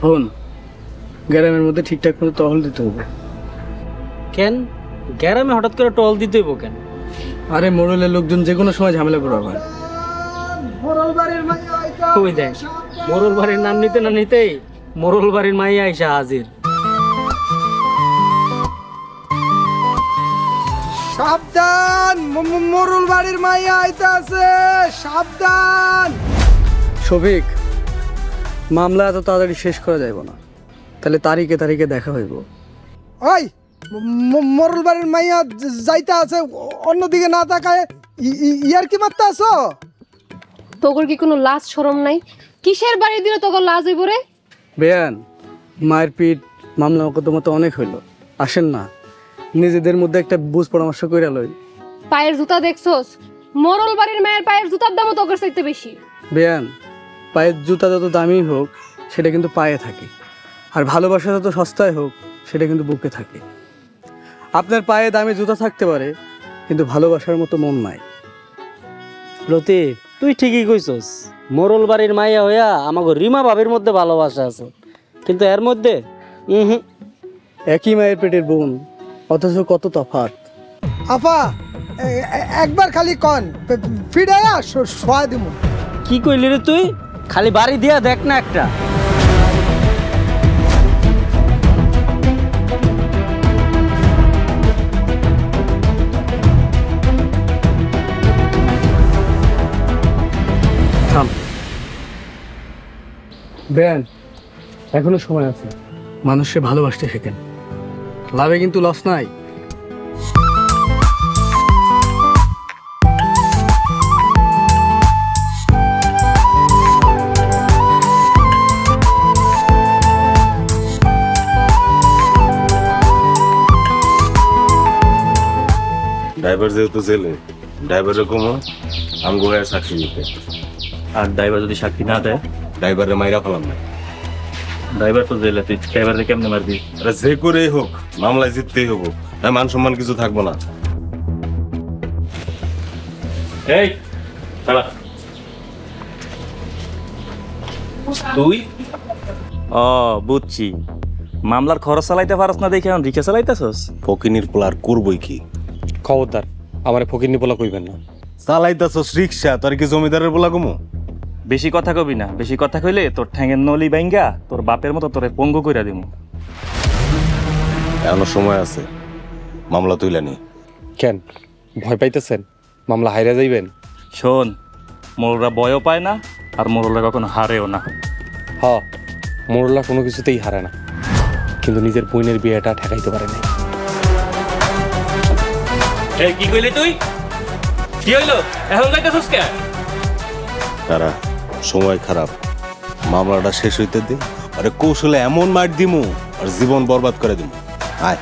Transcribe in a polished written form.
হন গ্রামের মধ্যে ঠিকঠাক মতো টহল দিতে হবে। কেন গ্রামে হঠাৎ করে টহল দিতে হইব কেন? আরে মোড়লের লোকজন যে কোনো সময় ঝামেলা করা হয়। ওই দেখ মোরল বাড়ির নাম নিতে না নিতেই মোরল বাড়ির মাইয়া আইসা হাজির। সাবধান, মোরল বাড়ির মাইয়া আইতে আছে, সাবধান। শফিক, মামলা এত তাড়াতাড়ি শেষ করা যাইব না, তাহলে তারিখে তারিখে দেখা হইব। ওই মোরল বাড়ির মাইয়া যাইতে আছে, অন্যদিকে না তাকায় ইয়ার কি মারতে আছো? তোগর কি কোনো লাজ শরম নাই? কিসের বাড়ি দিলে তোগর লাজ হইব রে? বেয়ান, মায়ের পিঠ মামলা মোকদ্দমা তো অনেক হইল, আসেন না নিজেদের মধ্যে একটা বুঝ পরামর্শ কইরা লই। পায়ের জুতা দেখছস? মোরল বাড়ির মায়ের পায়ের জুতার দামও তোগর চাইতে বেশি। বেয়ান, পায়ের জুতা যত দামি হোক সেটা কিন্তু পায়ে থাকে, আর ভালোবাসা যত সস্তায় হোক সেটা কিন্তু বুকে থাকে। আপনার পায়ে দামি জুতা থাকতে পারে, কিন্তু ভালোবাসার মতো মন নাই। লতিফ, তুই ঠিকই কইছস, মোরল বাড়ির মাইয়া হইয়া আমাগো রিমা ভাবির মধ্যে ভালোবাসা আছে, কিন্তু এর মধ্যে একই মায়ের পেটের বোন, অথচ কত তফাৎ। আফা একবার খালি কন ফিরাইয়া শোয়া দিব। কি কইলি রে তুই? খালি বাড়ি দিয়া দেখ না একটা। থাম বেয়ান, এখনো সময় আছে, মানুষকে ভালোবাসতে শেখেন, লাভে কিন্তু লস নাই। ড্রাইভার যেহেতু জেলে, ড্রাইভারের কমো আমগো হয়ে সাক্ষী দিতে। আর ড্রাইভার যদি সাক্ষী না দেয়? ড্রাইভারে মাইরা ফেলাম না। ড্রাইভার তো জেলে, তুই ড্রাইভারকে কেমনে মারবি? আরে যে করেই হোক মামলায় জিততেই হবো, তাই মান সম্মান কিছু থাকবো না। এই দাঁড়া। তুই ও বুঝছি, মামলার খরচ চালাইতে পারস না দেখে এখন রিক্সা চালাইতেছস? ফকিনির পোলার করবই কি? খবরদার আমার ফকিরনি পোলা কইবেন না। চালাইতেছস রিক্সা, তোর কি জমিদারের পোলা কমো? বেশি কথা কবি না, বেশি কথা কইলে তোর ঠ্যাঙের নলি বাইঙ্গা তোর বাপের মতো তোরে পঙ্গু কইরা দিমু। এখনো সময় আছে, মামলা তুইলা নি। কেন ভয় পাইতেছেন মামলা হাইরা যাইবেন? শোন, মোরলরা ভয়ও পায় না, আর মোরলরা কখনো হারেও না। হ, মোরলা কোনো কিছুতেই হারে না, কিন্তু নিজের বোনের বিয়েটা ঠেকাইতে পারে নাই। এই কি কইলি তুই? কি হইলো? এখন যাইতেছস কে? তারা সময় খারাপ, মামলাটা শেষ হইতে দে, আরে কৌশলে এমন মার দিমু আর জীবন বরবাদ করে দিমু। আয়।